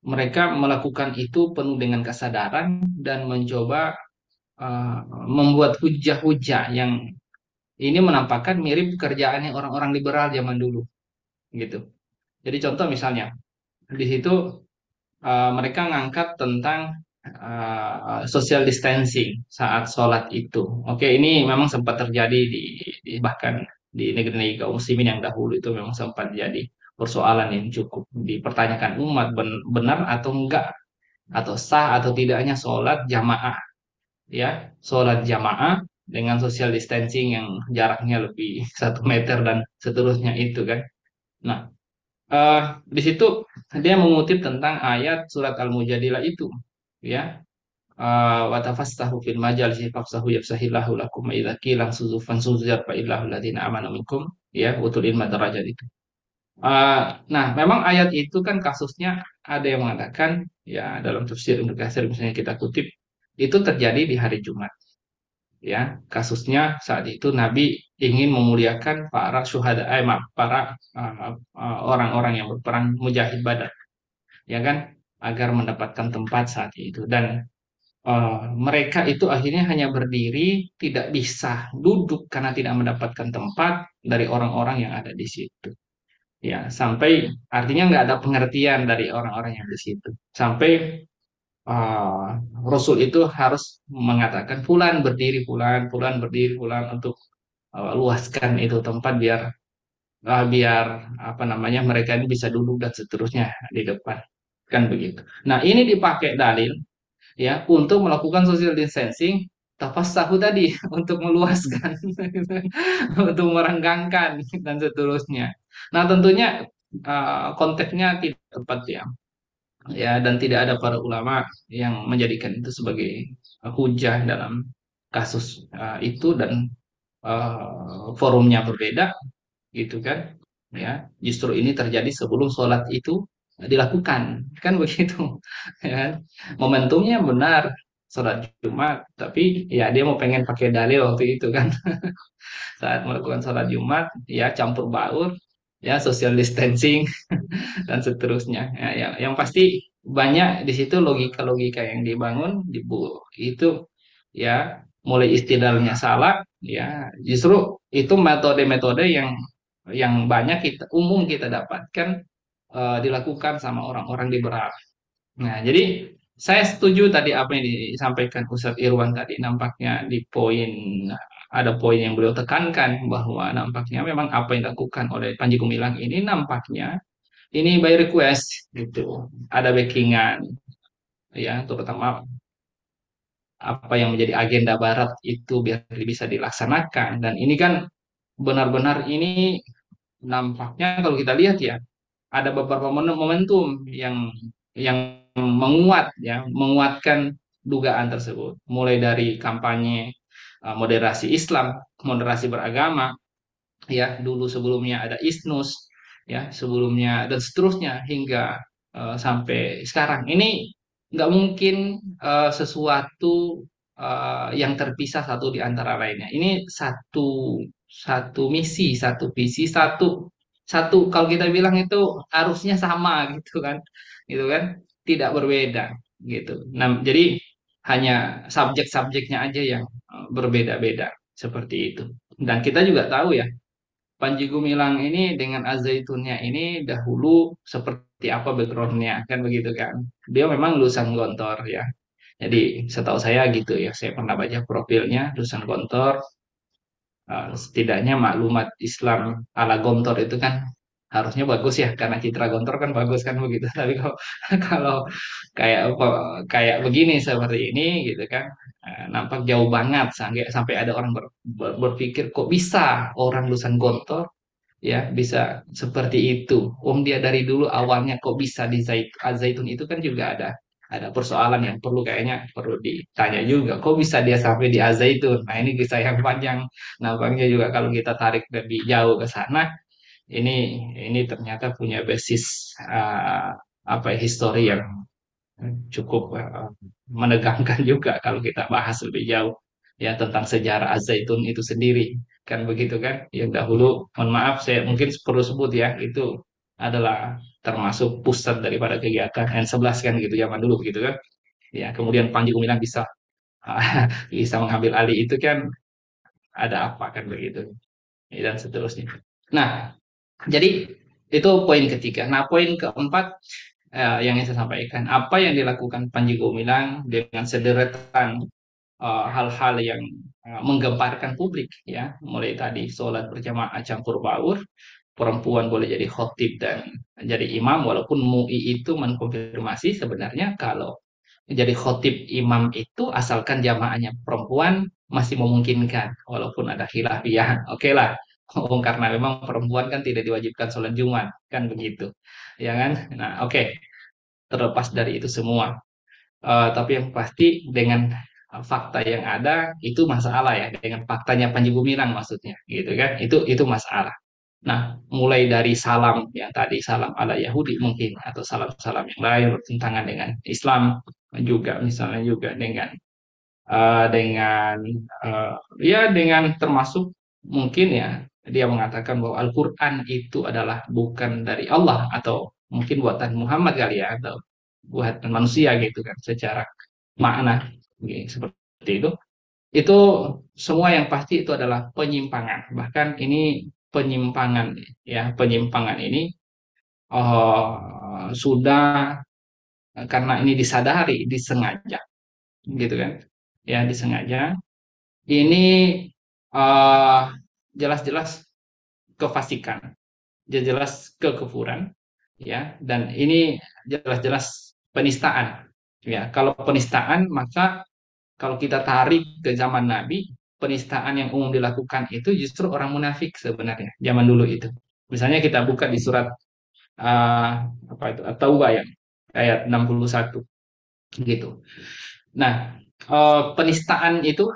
mereka melakukan itu penuh dengan kesadaran dan mencoba membuat hujah-hujah yang ini menampakkan mirip kerjaannya orang-orang liberal zaman dulu gitu. Jadi contoh misalnya di situ mereka ngangkat tentang social distancing saat sholat itu. Oke, ini memang sempat terjadi bahkan di negeri-negeri kaum muslimin yang dahulu itu memang sempat jadi persoalan yang cukup dipertanyakan umat benar atau enggak atau sah atau tidaknya sholat jamaah ya sholat jamaah dengan social distancing yang jaraknya lebih 1 meter dan seterusnya itu kan. Nah, di situ dia mengutip tentang ayat surat Al-Mujadilah itu, ya. Wa tafassahu fil majalisi fafsahu yafsahillahu lakum wa idza qila suzufan suzur fa illahu alladziina amanu minkum ya utul ilma darajat itu. Nah, memang ayat itu kan kasusnya ada yang mengatakan ya dalam tafsir Ibnu Katsir misalnya kita kutip itu terjadi di hari Jumat. Ya, kasusnya saat itu Nabi ingin memuliakan para syuhada, maaf, para orang-orang yang berperang mujahid Badar, ya kan, agar mendapatkan tempat saat itu. Dan mereka itu akhirnya hanya berdiri, tidak bisa duduk karena tidak mendapatkan tempat dari orang-orang yang ada di situ. Ya, sampai artinya nggak ada pengertian dari orang-orang yang di situ. Sampai Rasul itu harus mengatakan fulan berdiri, fulan untuk luaskan itu tempat biar apa namanya mereka ini bisa duduk dan seterusnya di depan kan begitu. Nah ini dipakai dalil ya untuk melakukan social distancing tafassahu tadi untuk meluaskan untuk merenggangkan dan seterusnya. Nah tentunya konteksnya tidak tepat ya dan tidak ada para ulama yang menjadikan itu sebagai hujah dalam kasus itu dan forumnya berbeda gitu kan ya justru ini terjadi sebelum sholat itu dilakukan kan begitu ya momentumnya benar sholat Jumat tapi ya dia mau pengen pakai dalil waktu itu kan saat melakukan sholat Jumat ya campur baur ya social distancing dan seterusnya. Ya, yang pasti banyak di situ logika-logika yang dibangun di itu ya mulai istilahnya salah ya justru itu metode-metode yang banyak kita dapatkan dilakukan sama orang-orang liberal. Nah, jadi saya setuju tadi apa yang disampaikan Ustadz Irwan tadi nampaknya di poin ada poin yang beliau tekankan bahwa nampaknya memang apa yang dilakukan oleh Panji Gumilang ini nampaknya ini by request gitu. Ada backingan ya, terutama apa yang menjadi agenda Barat itu biar bisa dilaksanakan. Dan ini kan benar-benar ini nampaknya kalau kita lihat ya, ada beberapa momentum yang menguatkan dugaan tersebut, mulai dari kampanye moderasi Islam, moderasi beragama, ya dulu sebelumnya ada Isnus, ya sebelumnya dan seterusnya hingga sampai sekarang. Ini nggak mungkin sesuatu yang terpisah satu di antara lainnya. Ini satu satu misi, satu visi, satu satu kalau kita bilang itu harusnya sama gitu kan, tidak berbeda gitu. Nah, jadi hanya subjek-subjeknya aja yang berbeda-beda seperti itu. Dan kita juga tahu ya, Panji Gumilang ini dengan Az-Zaitunnya ini dahulu seperti apa backgroundnya kan begitu kan. Dia memang lulusan Gontor ya. Jadi setahu saya gitu ya, saya pernah baca profilnya lulusan Gontor. Setidaknya maklumat Islam ala Gontor itu kan harusnya bagus ya, karena citra Gontor kan bagus kan begitu. Tapi kalau kalau kayak kayak begini seperti ini gitu kan, nampak jauh banget sampai sampai ada orang berpikir kok bisa orang lulusan Gontor ya bisa seperti itu. Dia dari dulu awalnya kok bisa di Zaitun itu kan juga ada persoalan yang perlu ditanya juga. Kok bisa dia sampai di Zaitun? Nah, ini kisah yang panjang. Nampaknya juga kalau kita tarik lebih jauh ke sana, ini ini ternyata punya basis apa ya, histori yang cukup menegangkan juga kalau kita bahas lebih jauh ya tentang sejarah Az-Zaitun itu sendiri kan begitu kan, yang dahulu mohon maaf saya mungkin perlu sebut ya, itu adalah termasuk pusat daripada kegiatan N11 kan gitu zaman dulu gitu kan ya. Kemudian Panji Gumilang bisa bisa mengambil alih itu kan, ada apa kan begitu dan seterusnya. Nah, jadi itu poin ketiga. Nah, poin keempat yang ingin saya sampaikan, apa yang dilakukan Panji Gumilang dengan sederetan hal-hal yang menggemparkan publik ya, mulai tadi sholat berjamaah campur baur, perempuan boleh jadi khotib dan jadi imam, walaupun MUI itu mengkonfirmasi sebenarnya kalau jadi khotib imam itu asalkan jamaahnya perempuan masih memungkinkan, walaupun ada khilafiyah. Oke lah. Karena memang perempuan kan tidak diwajibkan sholat Jumat kan begitu ya kan. Nah, oke. Terlepas dari itu semua, tapi yang pasti dengan fakta yang ada itu masalah ya, dengan faktanya Panji Gumilang maksudnya gitu kan, itu masalah. Nah, mulai dari salam yang tadi, salam ala Yahudi mungkin, atau salam-salam yang lain bertentangan dengan Islam, juga misalnya juga dengan ya dengan termasuk mungkin ya dia mengatakan bahwa Al-Quran itu adalah bukan dari Allah, atau mungkin buatan Muhammad kali ya, atau buatan manusia gitu kan secara makna seperti itu semua yang pasti itu adalah penyimpangan. Bahkan ini penyimpangan ya, penyimpangan ini sudah karena ini disadari, disengaja gitu kan ya, disengaja ini eh, jelas-jelas kefasikan, jelas kekufuran ya, dan ini jelas-jelas penistaan ya. Kalau penistaan, maka kalau kita tarik ke zaman Nabi, penistaan yang umum dilakukan itu justru orang munafik sebenarnya zaman dulu itu. Misalnya kita buka di surat apa itu At-Taubah ya, ayat 61 gitu. Nah, penistaan itu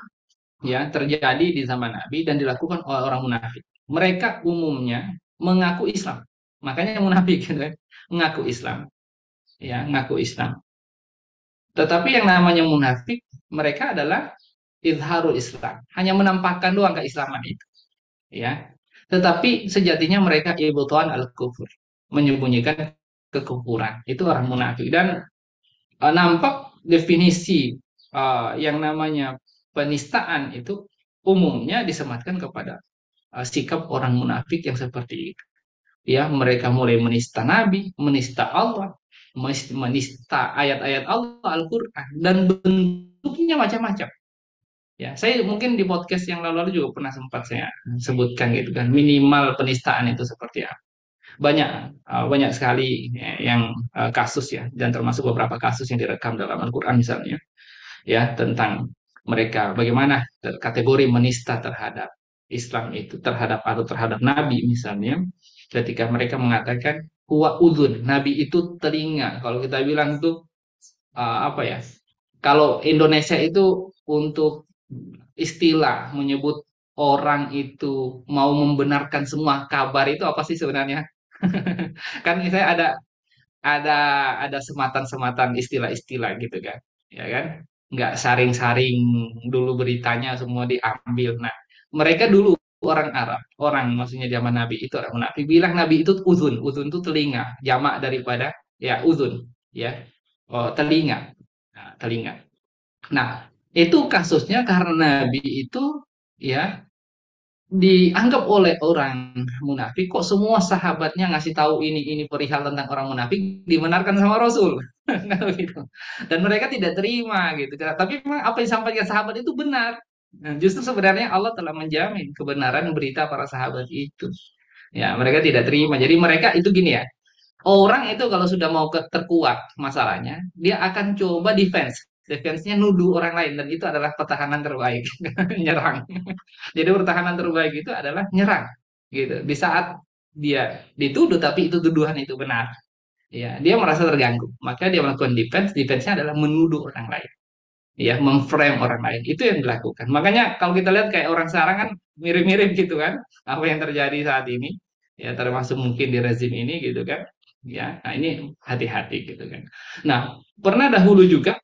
ya terjadi di zaman Nabi dan dilakukan oleh orang munafik. Mereka umumnya mengaku Islam. Makanya munafik gitu kan, mengaku Islam, ya, mengaku Islam. Tetapi yang namanya munafik, mereka adalah izharul Islam, hanya menampakkan doang keislaman itu, ya. Tetapi sejatinya mereka ibtuan al-kufur, menyembunyikan kekufuran. Itu orang munafik. Dan nampak definisi yang namanya penistaan itu umumnya disematkan kepada sikap orang munafik yang seperti itu. Ya, mereka mulai menista Nabi, menista Allah, menista ayat-ayat Allah Al-Qur'an, dan bentuknya macam-macam. Ya, saya mungkin di podcast yang lalu-lalu juga pernah sempat saya sebutkan gitu kan, minimal penistaan itu seperti apa. Banyak sekali ya, yang kasus ya, dan termasuk beberapa kasus yang direkam dalam Al-Qur'an misalnya ya, tentang mereka bagaimana kategori menista terhadap Islam itu, terhadap atau terhadap Nabi misalnya, ketika mereka mengatakan huwa udhun, Nabi itu telinga. Kalau kita bilang itu apa ya, Kalau Indonesia itu untuk istilah menyebut orang itu mau membenarkan semua kabar itu apa sih sebenarnya? Kan misalnya ada ada sematan-sematan istilah-istilah gitu kan, ya kan? Nggak saring-saring dulu beritanya semua diambil. Nah, mereka dulu orang Arab, orang maksudnya zaman Nabi itu orang Nabi bilang Nabi itu uzun, uzun itu telinga, jamak daripada ya uzun, ya, oh, telinga, nah, telinga. Nah, itu kasusnya karena Nabi itu ya dianggap oleh orang munafik kok semua sahabatnya ngasih tahu ini perihal tentang orang munafik dibenarkan sama Rasul. Nah, gitu. Dan mereka tidak terima gitu. Tapi memang apa yang disampaikan sahabat itu benar. Nah, justru sebenarnya Allah telah menjamin kebenaran berita para sahabat itu. Ya, mereka tidak terima. Jadi mereka itu gini ya. Orang itu kalau sudah mau terkuat masalahnya, dia akan coba defense. Defense-nya nuduh orang lain dan itu adalah pertahanan terbaik. Nyerang. Jadi pertahanan terbaik itu adalah nyerang gitu. Di saat dia dituduh tapi itu tuduhan itu benar, ya dia merasa terganggu, maka dia melakukan defense. Defense-nya adalah menuduh orang lain, ya memframe orang lain. Itu yang dilakukan. Makanya kalau kita lihat kayak orang sekarang kan mirip-mirip gitu kan apa yang terjadi saat ini, ya termasuk mungkin di rezim ini gitu kan. Ya, nah ini hati-hati gitu kan. Nah, pernah dahulu juga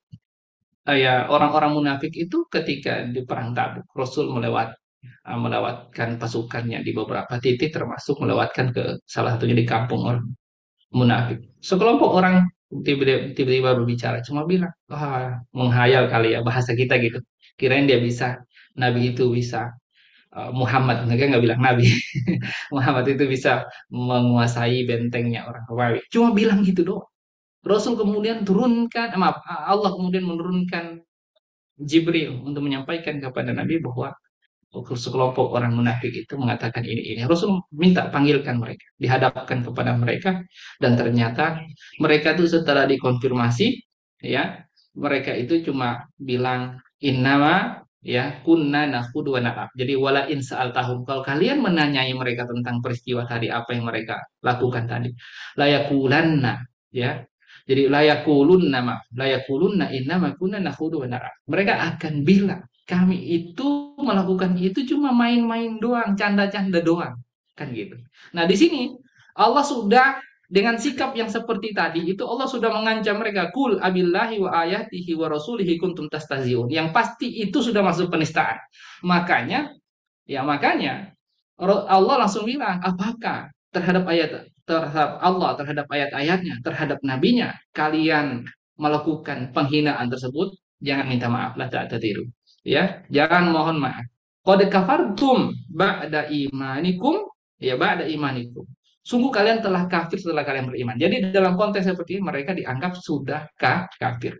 ya orang-orang munafik itu ketika di perang Tabuk, Rasul melewatkan pasukannya di beberapa titik, termasuk melewatkan ke salah satunya di kampung orang munafik. Sekelompok orang tiba-tiba berbicara, cuma bilang, wah menghayal kali ya bahasa kita gitu. Kirain dia bisa, Nabi itu bisa, Muhammad, mereka nggak bilang Nabi, Muhammad itu bisa menguasai bentengnya orang Romawi. Cuma bilang gitu doang. Rasul kemudian turunkan, maaf, Allah kemudian menurunkan Jibril untuk menyampaikan kepada Nabi bahwa sekelompok orang munafik itu mengatakan ini. Rasul minta panggilkan mereka, dihadapkan kepada mereka, dan ternyata mereka itu setelah dikonfirmasi, ya, mereka itu cuma bilang innama ya kunna nakhudu wa nal'ab. Jadi wala in tahun kalau kalian menanyai mereka tentang peristiwa tadi apa yang mereka lakukan tadi, layakulanna ya. Jadi layakulunna innama kunna nakhudu wa nal'ab. Mereka akan bilang kami itu melakukan itu cuma main-main doang, canda-canda doang, kan gitu. Nah, di sini Allah sudah dengan sikap yang seperti tadi itu Allah sudah mengancam mereka, kul abillahi wa ayatihi wa rasulihi kuntum tastaziun. Yang pasti itu sudah masuk penistaan. Makanya, makanya Allah langsung bilang, apakah terhadap Allah, terhadap ayat-ayatnya, terhadap nabinya, kalian melakukan penghinaan tersebut, jangan minta maaf lah, tak tertiru. Ya, jangan mohon maaf. Qad kafartum ba'da imanikum, ya ba'da imanikum. Sungguh kalian telah kafir setelah kalian beriman. Jadi dalam konteks seperti ini mereka dianggap sudah kafir.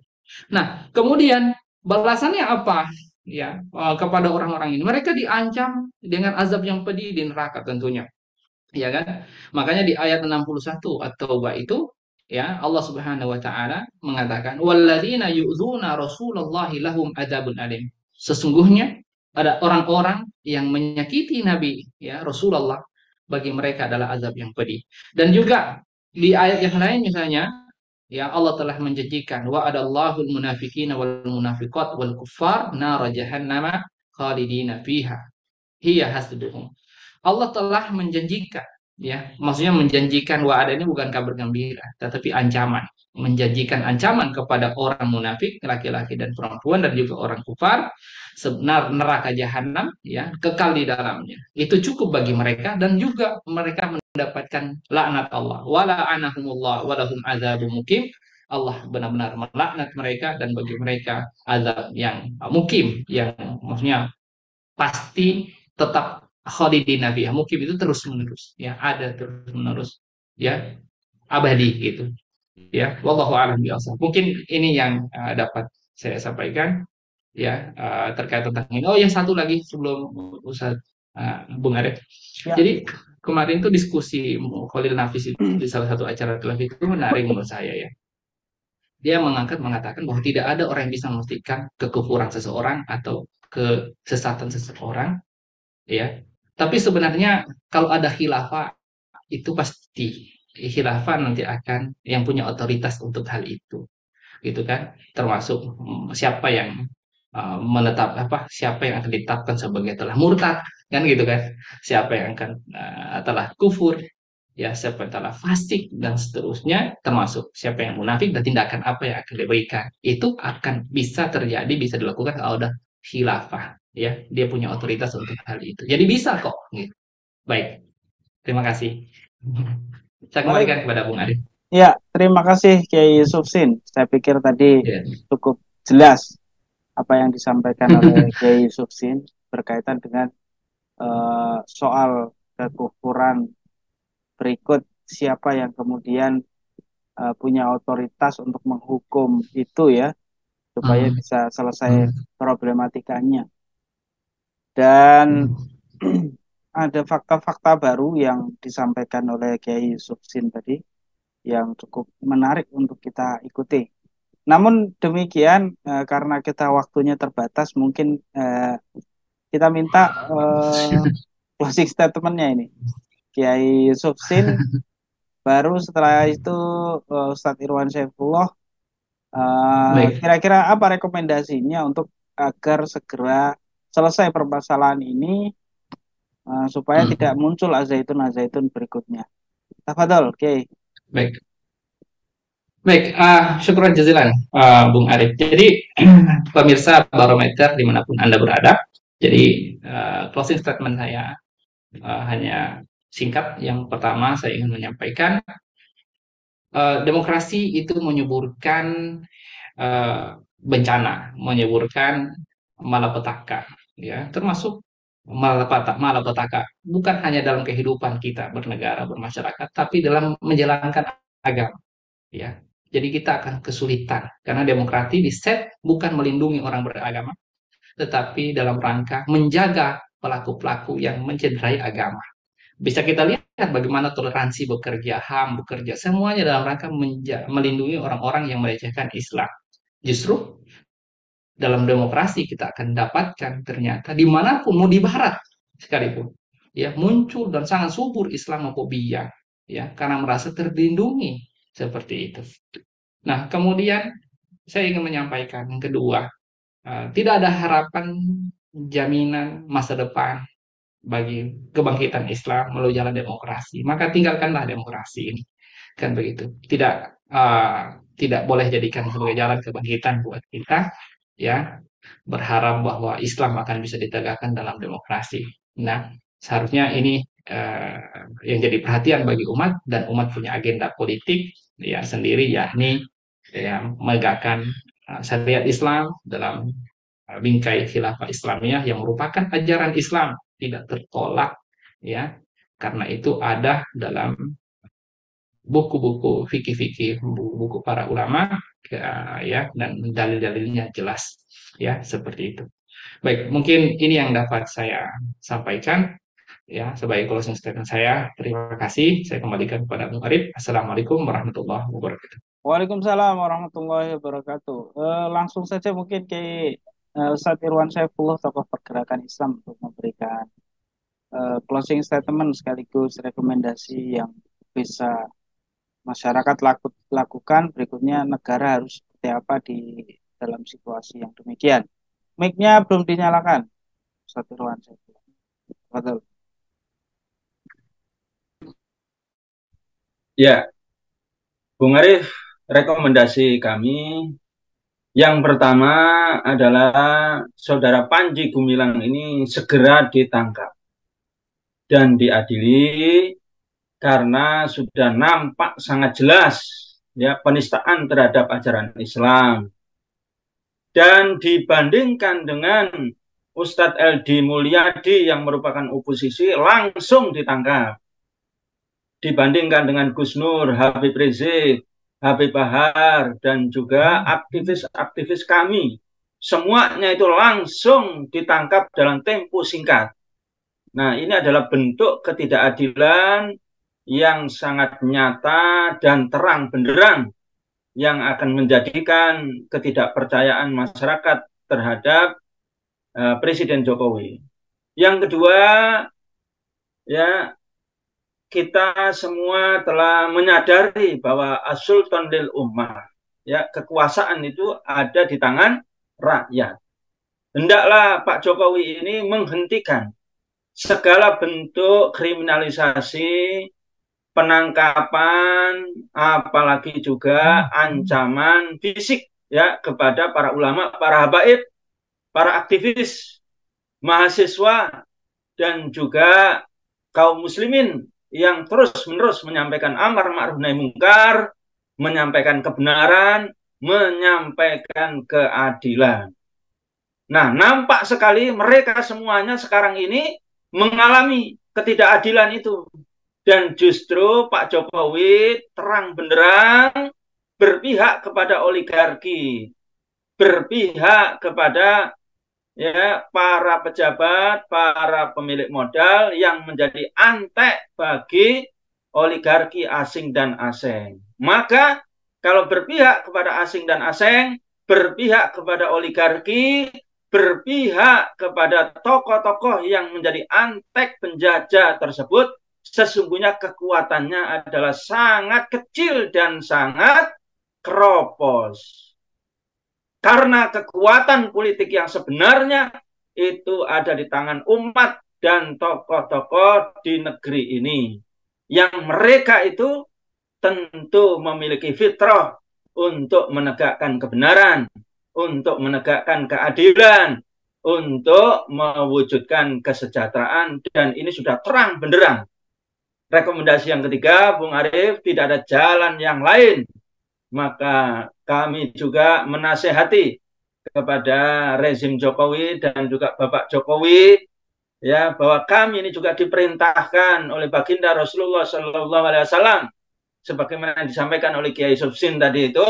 Nah, kemudian balasannya apa? Ya, kepada orang-orang ini. Mereka diancam dengan azab yang pedih di neraka tentunya. Ya kan? Makanya di ayat 61 At-Taubah itu ya Allah Subhanahu wa taala mengatakan walladzina yu'dzuna rasulullahi lahum adzabun alim. Sesungguhnya ada orang-orang yang menyakiti Nabi ya Rasulullah, bagi mereka adalah azab yang pedih. Dan juga di ayat yang lain misalnya ya Allah telah menjanjikan wa adallahul munafiqina wal munafiqat wal kuffar nar jahannama khalidina fiha hiya hasbuhum. Allah telah menjanjikan ya maksudnya menjanjikan wa'ada ini bukan kabar gembira tetapi ancaman, menjanjikan ancaman kepada orang munafik laki-laki dan perempuan dan juga orang kufar sebenar neraka jahanam ya kekal di dalamnya itu cukup bagi mereka dan juga mereka mendapatkan laknat Allah wala anahumullah walahum azabun mukim. Allah benar-benar melaknat mereka dan bagi mereka azab yang mukim yang maksudnya pasti tetap khalidina fiha. Mukim itu terus menerus ya ada terus menerus ya abadi gitu ya wallahu a'lam bishawab. Mungkin ini yang dapat saya sampaikan ya terkait tentang ini. Oh, yang satu lagi sebelum Ustaz Bung Arif. Ya. Jadi kemarin tuh diskusi Khalil Nafis itu di salah satu acara televisi itu menarik menurut saya ya. Dia mengatakan bahwa tidak ada orang yang bisa memastikan kekufuran seseorang atau kesesatan seseorang ya. Tapi sebenarnya kalau ada khilafah itu pasti khilafah nanti akan yang punya otoritas untuk hal itu. gitu kan, termasuk siapa yang siapa yang akan ditetapkan sebagai telah murtad, kan gitu kan, siapa yang akan telah kufur, ya siapa yang telah fasik dan seterusnya, termasuk siapa yang munafik dan tindakan apa yang akan diberikan, itu akan bisa terjadi, bisa dilakukan kalau udah khilafah, ya dia punya otoritas untuk hal itu, jadi bisa kok gitu. Baik, terima kasih. Saya Baik, kembalikan kepada Bung Arif. ya terima kasih Kiai Yusuf Sin. Saya pikir tadi Ya. cukup jelas apa yang disampaikan oleh Kiai Yusuf Sin berkaitan dengan soal kekufuran berikut, siapa yang kemudian punya otoritas untuk menghukum itu ya, supaya Hmm. bisa selesai problematikanya. Dan ada fakta-fakta baru yang disampaikan oleh Kiai Yusuf Sin tadi yang cukup menarik untuk kita ikuti. Namun demikian, karena kita waktunya terbatas, mungkin kita minta closing statementnya ini. Kiai Yusuf Sin, baru setelah itu Ustadz Irwan Saifullah, Baik. kira-kira apa rekomendasinya untuk agar segera selesai permasalahan ini, supaya tidak Hmm. muncul azaitun-azaitun berikutnya. Tafadhol, Kiai. Baik. Baik, syukuran jazilan, Bung Arif. Jadi, pemirsa Barometer dimanapun Anda berada, jadi closing statement saya hanya singkat. Yang pertama, saya ingin menyampaikan demokrasi itu menyuburkan eh, bencana, menyuburkan malapetaka, ya, termasuk malapetaka bukan hanya dalam kehidupan kita bernegara, bermasyarakat, tapi dalam menjalankan agama. Ya. Jadi kita akan kesulitan karena demokrasi di set bukan melindungi orang beragama, tetapi dalam rangka menjaga pelaku-pelaku yang mencederai agama. Bisa kita lihat bagaimana toleransi bekerja, HAM bekerja, semuanya dalam rangka melindungi orang-orang yang melecehkan Islam. Justru dalam demokrasi kita akan dapatkan ternyata dimanapun, mau di Barat sekalipun, ya muncul dan sangat subur Islamofobia, ya karena merasa terlindungi seperti itu. Nah, kemudian saya ingin menyampaikan yang kedua, tidak ada harapan jaminan masa depan bagi kebangkitan Islam melalui jalan demokrasi. Maka tinggalkanlah demokrasi ini, kan begitu. Tidak boleh jadikan sebagai jalan kebangkitan buat kita, ya berharap bahwa Islam akan bisa ditegakkan dalam demokrasi. Nah, seharusnya ini yang jadi perhatian bagi umat, dan umat punya agenda politik ya sendiri, yakni ya menegakkan syariat Islam dalam bingkai khilafah Islamiyah yang merupakan ajaran Islam tidak tertolak, ya karena itu ada dalam buku-buku fikih-fikih, buku-buku para ulama, ya dan dalil-dalilnya jelas, ya seperti itu. Baik, mungkin ini yang dapat saya sampaikan ya sebagai closing statement saya. Terima kasih. Saya kembalikan kepada Bung Arif. Assalamualaikum warahmatullahi wabarakatuh. Waalaikumsalam warahmatullahi wabarakatuh. Langsung saja mungkin ke Ustadz Irwan Saifullah, tokoh pergerakan Islam, untuk memberikan closing statement sekaligus rekomendasi yang bisa masyarakat lakukan berikutnya, negara harus seperti apa di dalam situasi yang demikian. Mic-nya belum dinyalakan, Ustadz Irwan Saifullah. Betul. Ya, Bung Arif, rekomendasi kami yang pertama adalah Saudara Panji Gumilang ini segera ditangkap dan diadili karena sudah nampak sangat jelas ya penistaan terhadap ajaran Islam. Dan dibandingkan dengan Ustadz LD Mulyadi yang merupakan oposisi langsung ditangkap. Dibandingkan dengan Gus Nur, Habib Rizik, Habib Bahar, dan juga aktivis-aktivis kami. Semuanya itu langsung ditangkap dalam tempo singkat. Nah, ini adalah bentuk ketidakadilan yang sangat nyata dan terang benderang yang akan menjadikan ketidakpercayaan masyarakat terhadap Presiden Jokowi. Yang kedua, ya kita semua telah menyadari bahwa As-Sultan lil Ummah, ya kekuasaan itu ada di tangan rakyat. Hendaklah Pak Jokowi ini menghentikan segala bentuk kriminalisasi, penangkapan, apalagi juga ancaman fisik ya kepada para ulama, para habaib, para aktivis, mahasiswa, dan juga kaum muslimin yang terus-menerus menyampaikan amar ma'ruf nahi mungkar, menyampaikan kebenaran, menyampaikan keadilan. Nah, nampak sekali mereka semuanya sekarang ini mengalami ketidakadilan itu. Dan justru Pak Jokowi terang benderang berpihak kepada oligarki, berpihak kepada ya para pejabat, para pemilik modal yang menjadi antek bagi oligarki asing dan asing. Maka kalau berpihak kepada asing dan asing, berpihak kepada oligarki, berpihak kepada tokoh-tokoh yang menjadi antek penjajah tersebut, sesungguhnya kekuatannya adalah sangat kecil dan sangat keropos. Karena kekuatan politik yang sebenarnya itu ada di tangan umat dan tokoh-tokoh di negeri ini. Yang mereka itu tentu memiliki fitrah untuk menegakkan kebenaran, untuk menegakkan keadilan, untuk mewujudkan kesejahteraan, dan ini sudah terang benderang. Rekomendasi yang ketiga, Bung Arief, tidak ada jalan yang lain. Maka kami juga menasehati kepada rezim Jokowi dan juga Bapak Jokowi ya bahwa kami ini juga diperintahkan oleh baginda Rasulullah Shallallahu Alaihi Wasallam sebagaimana disampaikan oleh Kiai Subsin tadi itu,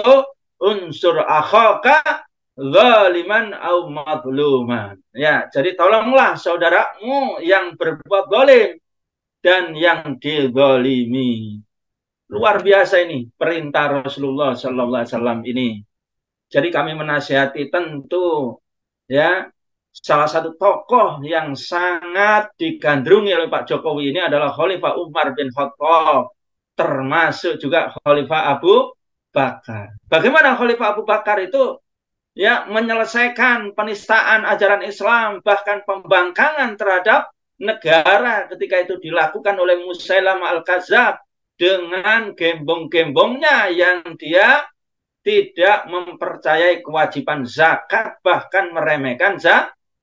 unsur akhaka zaliman au madluman. Ya, jadi tolonglah saudaramu yang berbuat zalim dan yang dizalimi. Luar biasa ini perintah Rasulullah Sallallahu Alaihi Wasallam ini. Jadi kami menasihati tentu ya salah satu tokoh yang sangat digandrungi oleh Pak Jokowi ini adalah Khalifah Umar bin Khattab, termasuk juga Khalifah Abu Bakar. Bagaimana Khalifah Abu Bakar itu ya menyelesaikan penistaan ajaran Islam, bahkan pembangkangan terhadap negara ketika itu dilakukan oleh Musailamah Al-Kadzab dengan gembong-gembongnya yang dia tidak mempercayai kewajiban zakat, bahkan meremehkan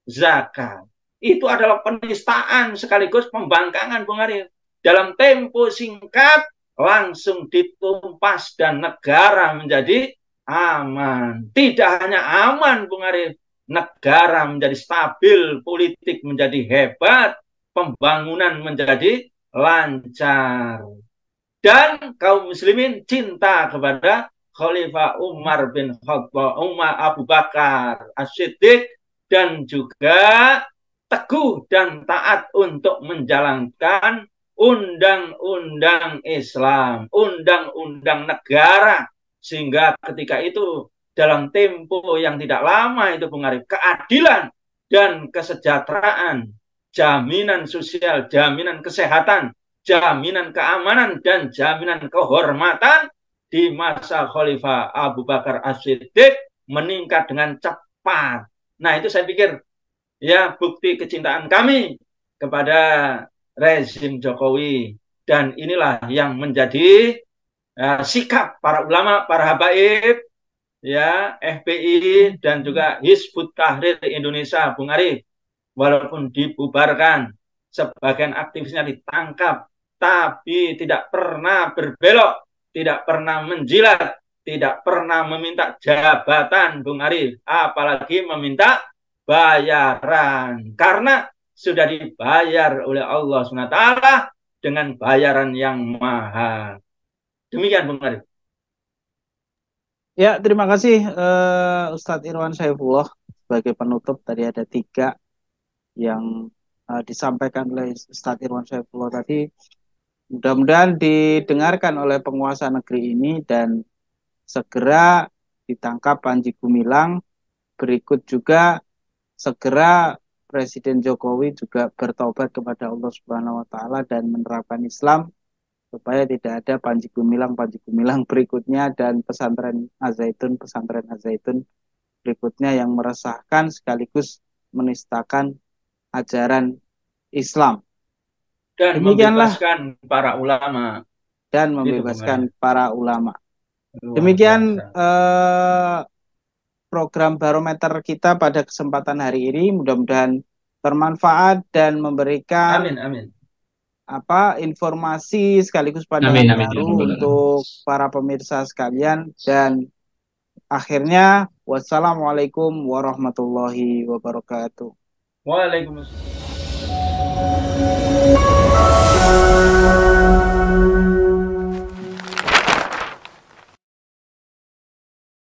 zakat. Itu adalah penistaan sekaligus pembangkangan, Bung Arief. Dalam tempo singkat langsung ditumpas dan negara menjadi aman. Tidak hanya aman, Bung Arief, negara menjadi stabil, politik menjadi hebat, pembangunan menjadi lancar. Dan kaum muslimin cinta kepada Khalifah Umar bin Khattab, Umar Abu Bakar As-Siddiq, dan juga teguh dan taat untuk menjalankan undang-undang Islam, undang-undang negara, sehingga ketika itu dalam tempo yang tidak lama itu Bung Arief, keadilan dan kesejahteraan, jaminan sosial, jaminan kesehatan, jaminan keamanan, dan jaminan kehormatan di masa Khalifah Abu Bakar As-Siddiq meningkat dengan cepat. Nah, itu saya pikir ya bukti kecintaan kami kepada rezim Jokowi. Dan inilah yang menjadi sikap para ulama, para habaib, ya FPI, dan juga Hizbut Tahrir Indonesia, Bung Arief. Walaupun dibubarkan, sebagian aktivisnya ditangkap, tapi tidak pernah berbelok, tidak pernah menjilat, tidak pernah meminta jabatan, Bung Arief, apalagi meminta bayaran, karena sudah dibayar oleh Allah SWT dengan bayaran yang mahal. Demikian, Bung Arief. Ya, terima kasih Ustadz Irwan Saifullah. Sebagai penutup tadi ada 3 yang disampaikan oleh Ustadz Irwan Saifullah tadi. Mudah-mudahan didengarkan oleh penguasa negeri ini dan segera ditangkap Panji Gumilang. Berikut juga segera Presiden Jokowi juga bertobat kepada Allah Subhanahu wa taala dan menerapkan Islam supaya tidak ada panji gumilang berikutnya dan pesantren Al-Zaitun berikutnya yang meresahkan sekaligus menistakan ajaran Islam. Dan Demikianlah membebaskan para ulama. dan Itu Bung membebaskan Ernest. para ulama. Luar Demikian biasa. program barometer kita pada kesempatan hari ini. Mudah-mudahan bermanfaat dan memberikan Amin, amin. informasi sekaligus pandangan Amin, amin, ya baru Rabbal Alamin. untuk para pemirsa sekalian. Dan akhirnya, wassalamualaikum warahmatullahi wabarakatuh. Waalaikumsalam.